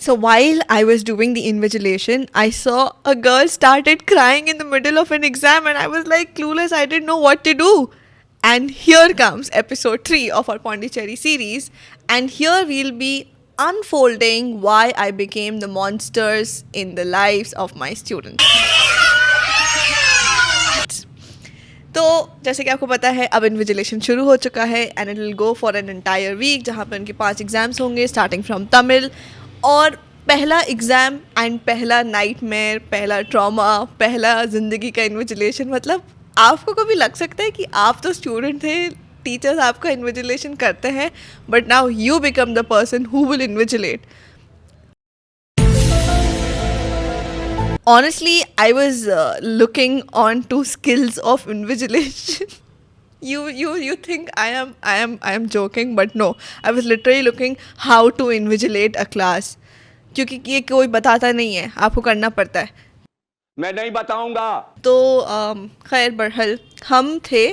So while I was doing the invigilation, I saw a girl started crying in the middle of an exam, and I was like clueless. I didn't know what to do. And here comes episode 3 of our Pondicherry series, and here we'll be unfolding why I became the monsters in the lives of my students. तो जैसे कि आपको पता है अब invigilation शुरू हो चुका है and it will go for an entire week, जहाँ पर उनके 5 एग्जाम्स होंगे स्टार्टिंग फ्रॉम तमिल. और पहला एग्ज़ाम एंड पहला नाइटमेयर, पहला ट्रॉमा, पहला ज़िंदगी का इन्विजिलेशन. मतलब आपको कभी लग सकता है कि आप तो स्टूडेंट थे, टीचर्स आपका इन्विजिलेशन करते हैं, but now you become the person who will invigilate. Honestly, I was looking on to skills of invigilation. You think I am joking, but no. I was literally looking how to invigilate a class. क्योंकि ये कोई बताता नहीं है, आपको करना पड़ता है. मैं नहीं बताऊंगा. तो खैर बहरहाल हम थे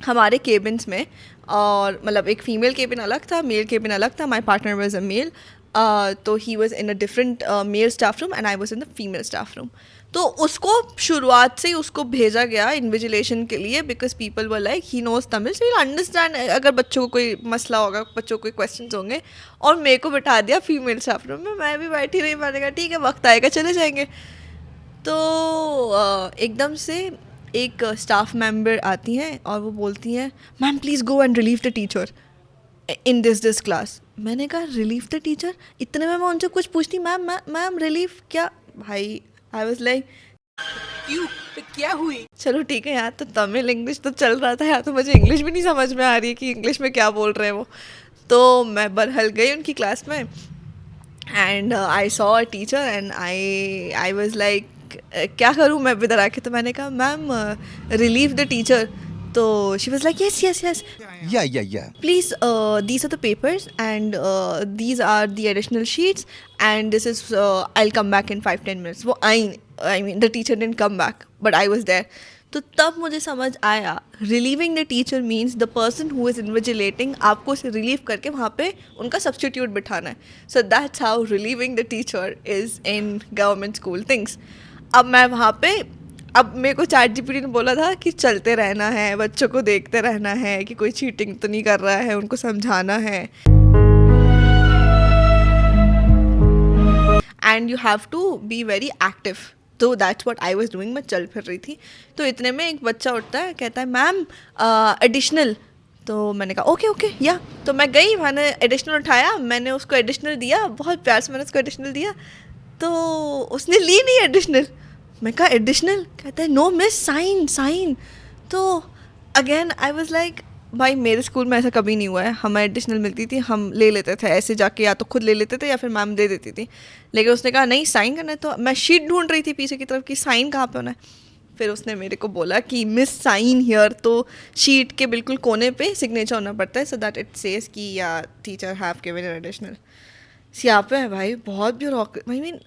हमारे केबिन्स में, और मतलब एक फ़ीमेल केबिन अलग था, मेल केबिन अलग था. My partner was a male, तो he was in a different male staff room and I was in the female staff room. तो उसको शुरुआत से ही उसको भेजा गया इन्विजिलेशन के लिए, because people were like he knows Tamil, so will understand अगर बच्चों को कोई मसला होगा, बच्चों को कोई क्वेश्चंस होंगे. और मेरे को बिठा दिया फीमेल स्टाफ रूम में. मैं भी बैठी रही, मैंने कहा ठीक है वक्त आएगा चले जाएंगे. तो एकदम से एक स्टाफ मेंबर आती हैं और वो बोलती हैं, ma'am please go and relieve the teacher in this class. मैंने कहा रिलीव द टीचर? इतने में मैं उनसे कुछ पूछती, मैम रिलीव क्या? भाई आई वॉज लाइक क्यों, क्या हुई? चलो ठीक है, यहाँ तो तमिल इंग्लिश तो चल रहा था, यहाँ तो मुझे इंग्लिश भी नहीं समझ में आ रही है कि इंग्लिश में क्या बोल रहे हैं वो. तो मैं बरहल गई उनकी क्लास में and I saw a teacher and I was like क्या करूँ मैं इधर आके. तो मैंने कहा मैम रिलीव द टीचर. तो she was like yes Yeah. please these are the papers and these are the additional sheets and this is I'll come back in 5-10 minutes. वो I mean the teacher didn't come back but I was there. तो तब मुझे समझ आया relieving the teacher means the person who is invigilating आपको उसे relieve करके वहाँ पे उनका substitute बिठाना है. So that's how relieving the teacher is in government school things. अब मैं वहाँ पे, अब मेरे को ChatGPT ने बोला था कि चलते रहना है, बच्चों को देखते रहना है कि कोई चीटिंग तो नहीं कर रहा है, उनको समझाना है. And you have to be very active. तो that's what I was doing. मैं चल फिर रही थी, तो इतने में एक बच्चा उठता है, कहता है मैम एडिशनल. तो मैंने कहा ओके या. तो मैं गई, मैंने एडिशनल उठाया, मैंने उसको एडिशनल दिया, बहुत प्यार से मैंने उसको एडिशनल दिया. तो उसने ली नहीं एडिशनल. मैं कहा एडिशनल? कहता है नो मिस साइन. तो अगेन आई वाज लाइक भाई मेरे स्कूल में ऐसा कभी नहीं हुआ है. हमें एडिशनल मिलती थी, हम ले लेते थे ऐसे जाके, या तो खुद ले लेते थे या फिर मैम दे देती थी. लेकिन उसने कहा नहीं साइन करना है. तो मैं शीट ढूंढ रही थी पीछे की तरफ कि साइन कहाँ पे होना है. फिर उसने मेरे को बोला कि मिस साइन हियर. तो शीट के बिल्कुल कोने पे सिग्नेचर होना पड़ता है सो दैट इट सेज कि या teacher have given an additional. यहाँ पे है भाई बहुत bureaucracy. I mean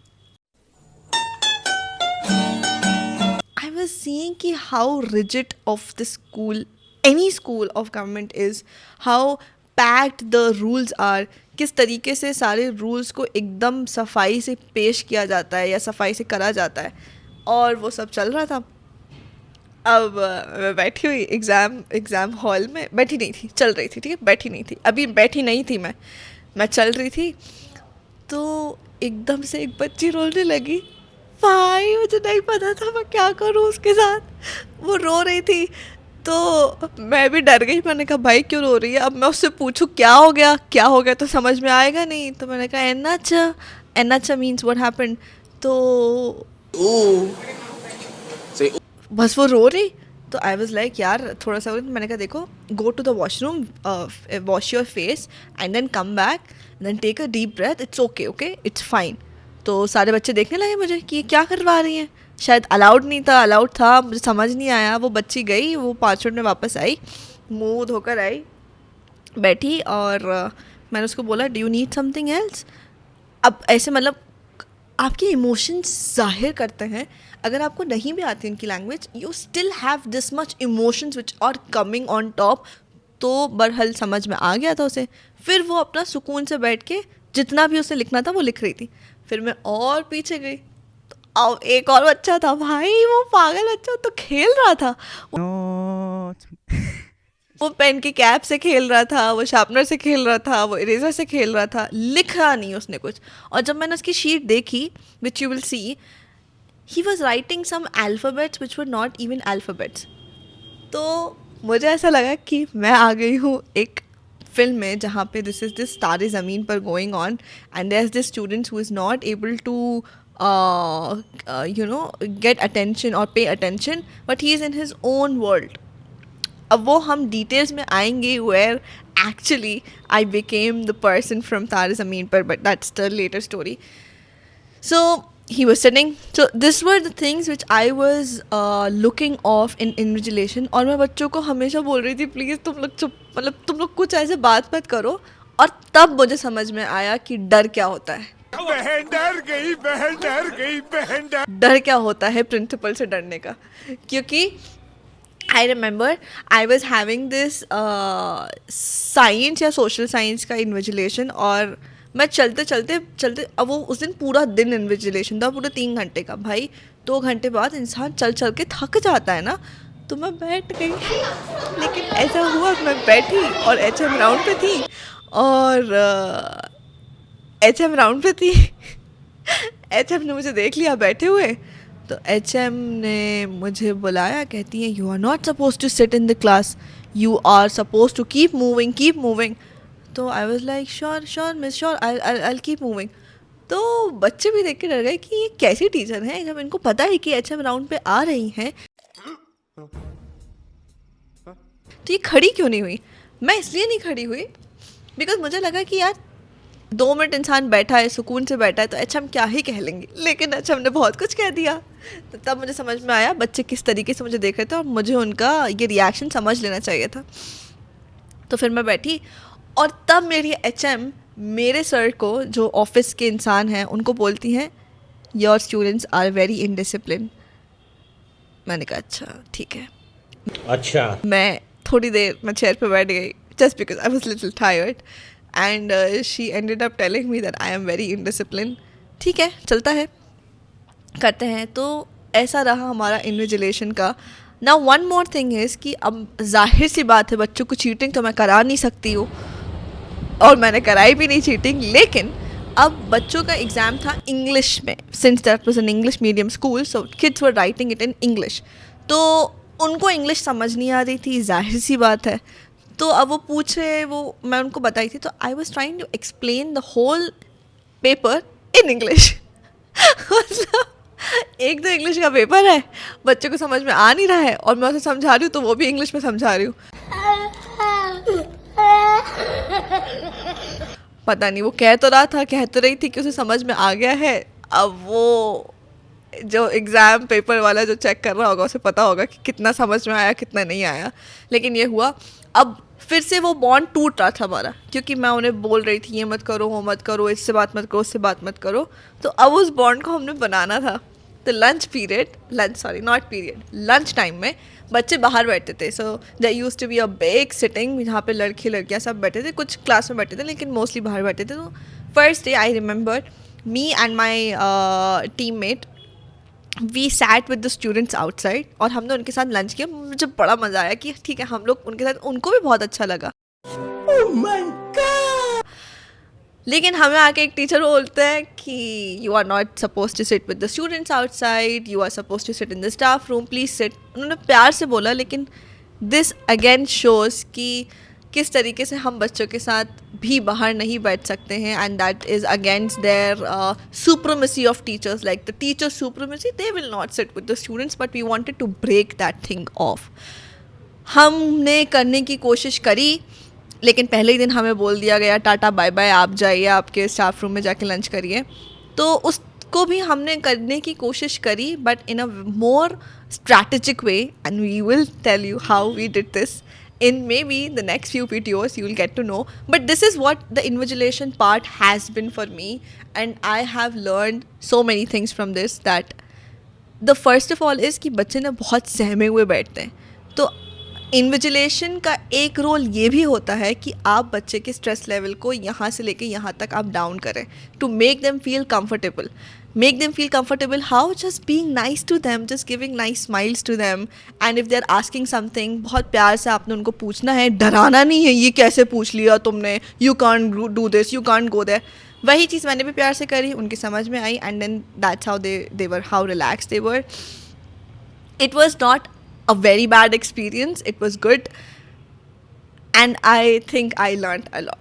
I was seeing कि how rigid of the school, any school of government is, how packed the rules are, किस तरीके से सारे rules को एकदम सफाई से पेश किया जाता है या सफाई से करा जाता है. और वो सब चल रहा था. अब मैं बैठी हुई एग्ज़ाम हॉल में, बैठी नहीं थी, चल रही थी. ठीक है, बैठी नहीं थी, अभी बैठी नहीं थी, मैं चल रही थी. तो एकदम से एक बच्ची रोने लगी. भाई मुझे नहीं पता था मैं क्या करूँ उसके साथ. वो रो रही थी तो मैं भी डर गई. मैंने कहा भाई क्यों रो रही है. अब मैं उससे पूछूँ क्या हो गया तो समझ में आएगा नहीं. तो मैंने कहा एनाचा मीन्स व्हाट हैपेंड. तो बस वो रो रही. तो आई वॉज लाइक यार थोड़ा सा. मैंने कहा देखो go to the washroom, wash your face and then come back, then take a deep breath, it's okay it's fine. तो सारे बच्चे देखने लगे मुझे कि क्या करवा रही हैं. शायद अलाउड था, मुझे समझ नहीं आया. वो बच्ची गई, वो 5 मिनट में वापस आई, मुँह धोकर आई, बैठी, और मैंने उसको बोला do you need something else. अब ऐसे मतलब आपके इमोशंस जाहिर करते हैं. अगर आपको नहीं भी आती उनकी language, you still have this much emotions which are coming on top. तो बरहल समझ में आ गया था उसे. फिर वो अपना सुकून से बैठ के जितना भी उसे लिखना था वो लिख रही थी। फिर मैं और पीछे गई तो अब एक और बच्चा था, भाई वो पागल बच्चा तो खेल रहा था, वो पेन की कैप से खेल रहा था, वो शार्पनर से खेल रहा था, वो इरेजर से खेल रहा था, लिखा नहीं उसने कुछ। और जब मैंने उसकी शीट देखी, which you will see, he was writing some alphabets which were not even alphabets. तो मुझे ऐसा लगा कि मैं आ गई हूँ एक फिल्म में जहाँ पे this is this Taare Zameen Par going on and there is this students who is not able to you know get attention और pay attention, but he is in his own world. अब वो हम डिटेल्स में आएंगे where actually I became the person from Taare Zameen Par, but that's the later story. So he was sitting. So these were the things which I was looking off in invigilation. और मैं बच्चों को हमेशा बोल रही थी प्लीज़ तुम लोग चुप, मतलब तुम लोग कुछ ऐसे बात मत करो. और तब मुझे समझ में आया कि डर क्या होता है. बहन डर गई, बहन डर गई, बहन डर क्या होता है प्रिंसिपल से डरने का. क्योंकि I remember I was having this science या सोशल साइंस का इन्विजिलेशन, और मैं चलते चलते चलते, अब वो उस दिन पूरा दिन इन्विजिलेशन था, पूरे 3 घंटे का. भाई 2 घंटे बाद इंसान चल चल के थक जाता है ना, तो मैं बैठ गई. लेकिन ऐसा हुआ मैं बैठी और HM राउंड पे थी, और HM राउंड पे थी. HM ने मुझे देख लिया बैठे हुए, तो HM ने मुझे बुलाया, कहती है you are not suppose to sit in the class, you are suppose to keep moving, keep moving. तो I was like sure sure miss sure, I keep moving. तो बच्चे भी देख के डर गए कि ये कैसी टीचर हैं जब इनको पता है कि HM राउंड पे आ रही हैं, तो ये खड़ी क्यों नहीं हुई. मैं इसलिए नहीं खड़ी हुई बिकॉज मुझे लगा कि यार 2 मिनट इंसान बैठा है, सुकून से बैठा है, तो HM क्या ही कह लेंगे. लेकिन HM ने बहुत कुछ कह दिया. तो तब मुझे समझ में आया बच्चे किस तरीके से मुझे देख रहे थे, और मुझे उनका ये रिएक्शन समझ लेना चाहिए था. तो फिर मैं बैठी, और तब मेरी HM मेरे सर को, जो ऑफिस के इंसान हैं, उनको बोलती हैं your students are very indiscipline. मैंने कहा अच्छा ठीक है. अच्छा. मैं थोड़ी देर मैं चेयर पे बैठ गई just because I was little tired, and she ended up telling me that I am very indiscipline. ठीक है, चलता है, करते हैं. तो ऐसा रहा हमारा इन्विजिलेशन का. ना वन मोर थिंग इज़ कि अब जाहिर सी बात है बच्चों को चीटिंग तो मैं करा नहीं सकती हूँ, और मैंने कराई भी नहीं चीटिंग. लेकिन अब बच्चों का एग्ज़ाम था इंग्लिश में, since that was an English medium school, so kids were writing it in English. तो उनको इंग्लिश समझ नहीं आ रही थी, जाहिर सी बात है. तो अब वो पूछ रहे, वो मैं उनको बताई थी, तो I was trying to explain the whole paper in English. मतलब एक तो इंग्लिश का पेपर है, बच्चों को समझ में आ नहीं रहा है, और मैं उसे समझा रही हूँ तो वो भी इंग्लिश में समझा रही हूँ. पता नहीं वो कह तो रहा था, कह तो रही थी कि उसे समझ में आ गया है. अब वो जो एग्ज़ाम पेपर वाला जो चेक कर रहा होगा उसे पता होगा कि कितना समझ में आया, कितना नहीं आया. लेकिन ये हुआ. अब फिर से वो बॉन्ड टूट रहा था हमारा, क्योंकि मैं उन्हें बोल रही थी ये मत करो, वो मत करो, इससे बात मत करो, उससे बात मत करो. तो अब उस बॉन्ड को हमने बनाना था. तो लंच टाइम में बच्चे बाहर बैठते थे. So there used to be a big sitting जहाँ पे लड़के लड़कियाँ सब बैठे थे. कुछ क्लास में बैठे थे लेकिन मोस्टली बाहर बैठे थे. तो first day I remember me and my teammate, we sat with the students outside, और हमने उनके साथ लंच किया. मुझे बड़ा मज़ा आया कि ठीक है हम लोग उनके साथ, उनको भी बहुत अच्छा लगा. लेकिन हमें आके एक टीचर बोलते हैं कि you are not suppose to sit with the students outside, you are suppose to sit in the staff room, please sit. उन्होंने प्यार से बोला, लेकिन दिस अगेन शोज़ कि किस तरीके से हम बच्चों के साथ भी बाहर नहीं बैठ सकते हैं. And that is against their supremacy of teachers, like the teacher supremacy, they will not sit with the students, but we wanted to break that thing off. हमने करने की कोशिश करी, लेकिन पहले ही दिन हमें बोल दिया गया टाटा बाय बाय, आप जाइए आपके स्टाफ रूम में जाके लंच करिए. तो उसको भी हमने करने की कोशिश करी, but in a more strategic way, and we will tell you how we did this in maybe the next few videos. You will get to know, but this is what the invigilation part has been for me, and I have learned so many things from this. That the first of all is कि बच्चे ना बहुत सहमे हुए बैठते हैं. तो invigilation का एक रोल ये भी होता है कि आप बच्चे के स्ट्रेस लेवल को यहाँ से लेके यहाँ तक आप डाउन करें, to make them feel comfortable. Make them feel comfortable. How? Just being nice to them, just giving nice smiles to them. And if they're asking something, बहुत प्यार से आपने उनको पूछना है, डराना नहीं है, ये कैसे पूछ लिया तुमने, you can't do this, you can't go there. वही चीज़ मैंने भी प्यार से करी, उनकी समझ में आई, and then that's how they were, how relaxed they were. It was not a very bad experience, it was good, and I think I learned a lot.